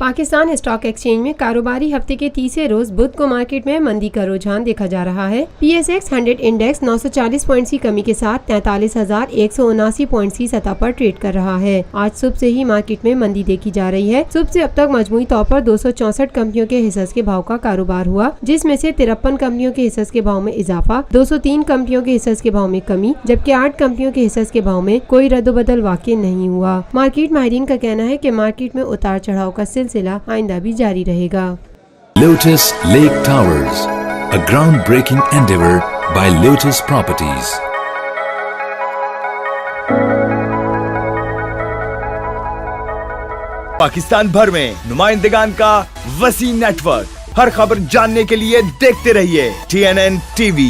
Pakistan stock exchange में कारोबारी हफ्ते के तीसरे रोज बुध को मार्केट में मंदी का रुझान देखा जा रहा है। PSX 100 इंडेक्स 940 पॉइंट्स की कमी के साथ 43,179 पॉइंट्स की सतह पर ट्रेड कर रहा है। आज सुबह से ही मार्केट में मंदी देखी जा रही है। सुबह से अब तक मजमूई तौर पर 264 कंपनियों के हिस्से के भाव का कारोबार हुआ, जिसमें से 53 कंपनियों के हिस्से के भाव में इजाफा, 203 कंपनियों के हिस्से के भाव में कमी, जबकि 8 कंपनियों के हिस्से के भाव में कोई रद्दोबदल वाक़ई नहीं हुआ। मार्केट माहिरीन का कहना है कि मार्केट में उतार चढ़ाव का सिलसिला आइंदा भी जारी रहेगा। Lotus Lake Towers, a groundbreaking endeavor by Lotus Properties. Pakistan भर में नुमाइंदगान का वसी नेटवर्क, हर खबर जानने के लिए देखते रहिए TNN TV।